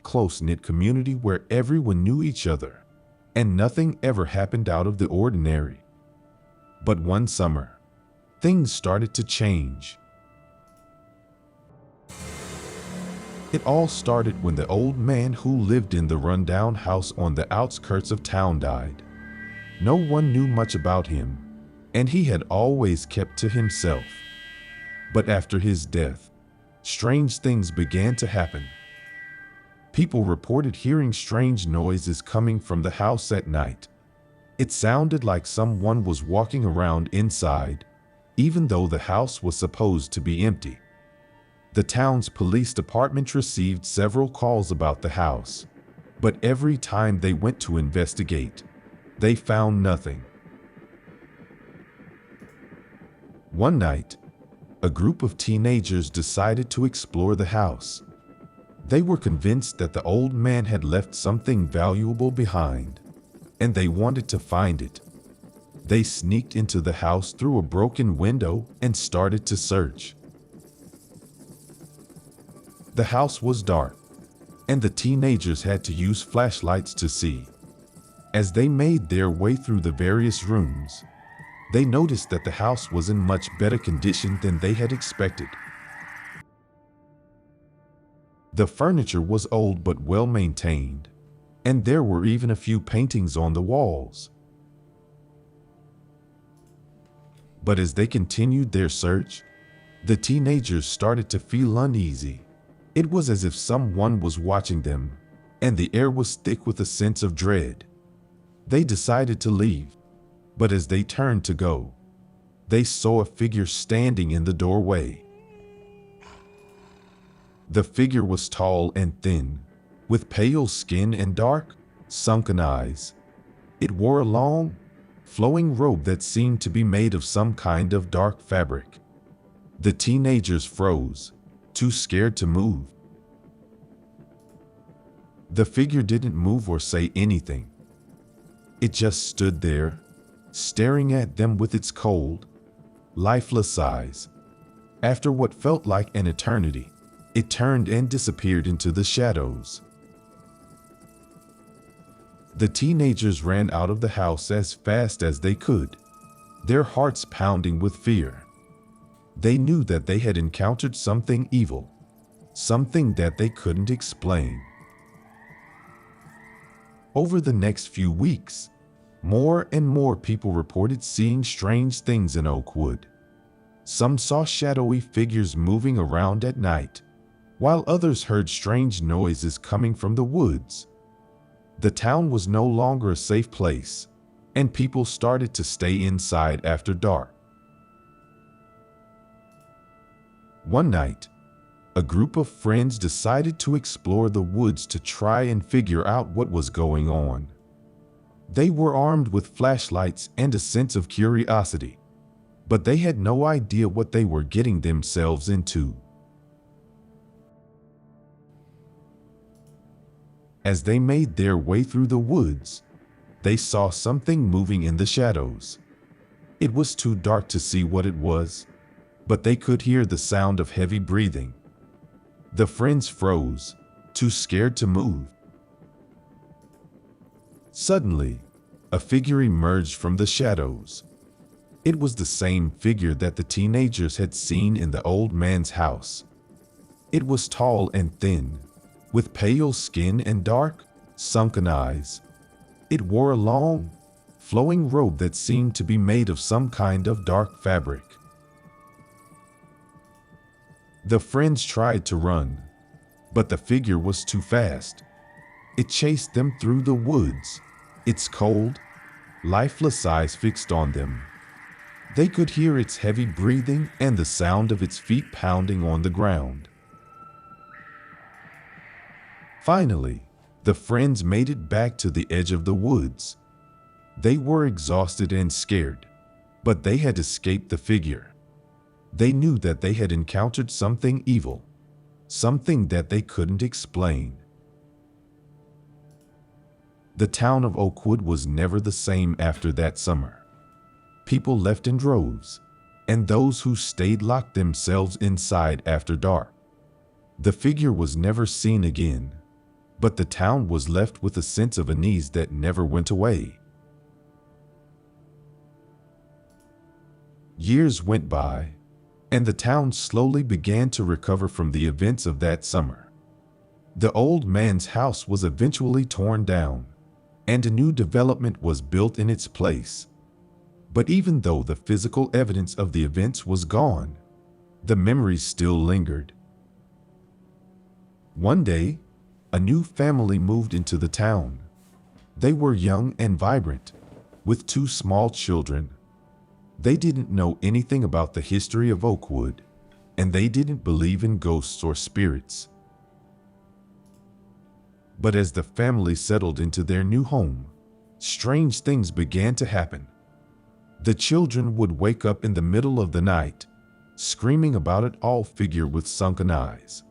close-knit community where everyone knew each other, and nothing ever happened out of the ordinary. But one summer, things started to change. It all started when the old man who lived in the rundown house on the outskirts of town died. No one knew much about him, and he had always kept to himself. But after his death, strange things began to happen. People reported hearing strange noises coming from the house at night. It sounded like someone was walking around inside, even though the house was supposed to be empty. The town's police department received several calls about the house, but every time they went to investigate, they found nothing. One night, a group of teenagers decided to explore the house. They were convinced that the old man had left something valuable behind, and they wanted to find it. They sneaked into the house through a broken window and started to search. The house was dark, and the teenagers had to use flashlights to see. As they made their way through the various rooms, they noticed that the house was in much better condition than they had expected. The furniture was old but well maintained, and there were even a few paintings on the walls. But as they continued their search, the teenagers started to feel uneasy. It was as if someone was watching them, and the air was thick with a sense of dread. They decided to leave, but as they turned to go, they saw a figure standing in the doorway. The figure was tall and thin, with pale skin and dark, sunken eyes. It wore a long, flowing robe that seemed to be made of some kind of dark fabric. The teenagers froze, too scared to move. The figure didn't move or say anything. It just stood there, staring at them with its cold, lifeless eyes. After what felt like an eternity, it turned and disappeared into the shadows. The teenagers ran out of the house as fast as they could, their hearts pounding with fear. They knew that they had encountered something evil, something that they couldn't explain. Over the next few weeks, more and more people reported seeing strange things in Oakwood. Some saw shadowy figures moving around at night, while others heard strange noises coming from the woods. The town was no longer a safe place, and people started to stay inside after dark. One night, a group of friends decided to explore the woods to try and figure out what was going on. They were armed with flashlights and a sense of curiosity, but they had no idea what they were getting themselves into. As they made their way through the woods, they saw something moving in the shadows. It was too dark to see what it was, but they could hear the sound of heavy breathing. The friends froze, too scared to move. Suddenly, a figure emerged from the shadows. It was the same figure that the teenagers had seen in the old man's house. It was tall and thin, with pale skin and dark, sunken eyes. It wore a long, flowing robe that seemed to be made of some kind of dark fabric. The friends tried to run, but the figure was too fast. It chased them through the woods, its cold, lifeless eyes fixed on them. They could hear its heavy breathing and the sound of its feet pounding on the ground. Finally, the friends made it back to the edge of the woods. They were exhausted and scared, but they had escaped the figure. They knew that they had encountered something evil, something that they couldn't explain. The town of Oakwood was never the same after that summer. People left in droves, and those who stayed locked themselves inside after dark. The figure was never seen again, but the town was left with a sense of unease that never went away. Years went by, and the town slowly began to recover from the events of that summer. The old man's house was eventually torn down, and a new development was built in its place. But even though the physical evidence of the events was gone, the memories still lingered. One day, a new family moved into the town. They were young and vibrant, with 2 small children. They didn't know anything about the history of Oakwood, and they didn't believe in ghosts or spirits. But as the family settled into their new home, strange things began to happen. The children would wake up in the middle of the night, screaming about a tall figure with sunken eyes.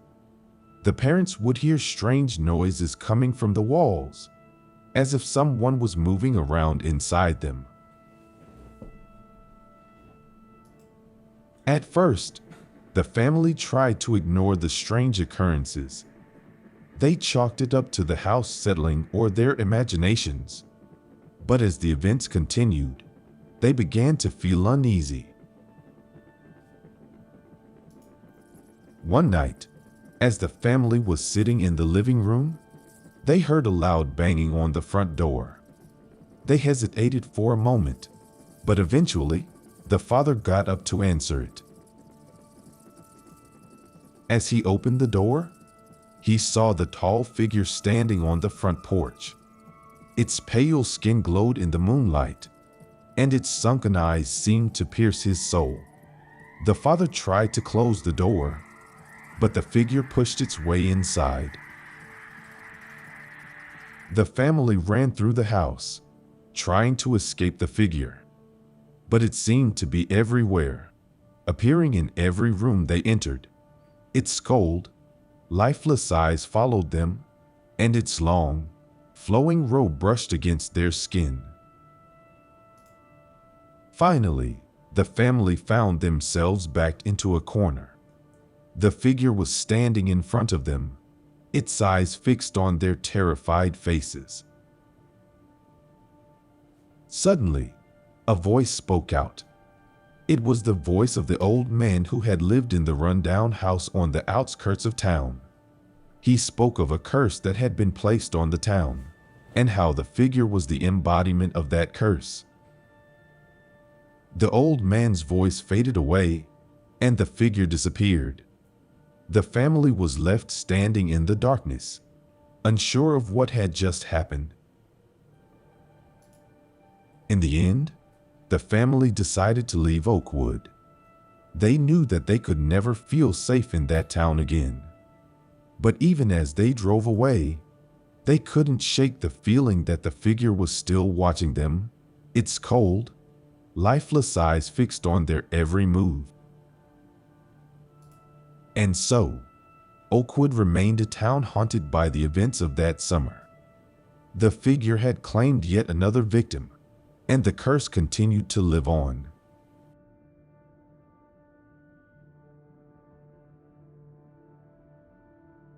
The parents would hear strange noises coming from the walls, as if someone was moving around inside them. At first, the family tried to ignore the strange occurrences. They chalked it up to the house settling or their imaginations. But as the events continued, they began to feel uneasy. One night, as the family was sitting in the living room, they heard a loud banging on the front door. They hesitated for a moment, but eventually, the father got up to answer it. As he opened the door, he saw the tall figure standing on the front porch. Its pale skin glowed in the moonlight, and its sunken eyes seemed to pierce his soul. The father tried to close the door, but the figure pushed its way inside. The family ran through the house, trying to escape the figure. But it seemed to be everywhere, appearing in every room they entered. Its cold, lifeless eyes followed them, and its long, flowing robe brushed against their skin. Finally, the family found themselves backed into a corner. The figure was standing in front of them, its eyes fixed on their terrified faces. Suddenly, a voice spoke out. It was the voice of the old man who had lived in the rundown house on the outskirts of town. He spoke of a curse that had been placed on the town, and how the figure was the embodiment of that curse. The old man's voice faded away, and the figure disappeared. The family was left standing in the darkness, unsure of what had just happened. In the end, the family decided to leave Oakwood. They knew that they could never feel safe in that town again. But even as they drove away, they couldn't shake the feeling that the figure was still watching them, its cold, lifeless eyes fixed on their every move. And so, Oakwood remained a town haunted by the events of that summer. The figure had claimed yet another victim, and the curse continued to live on.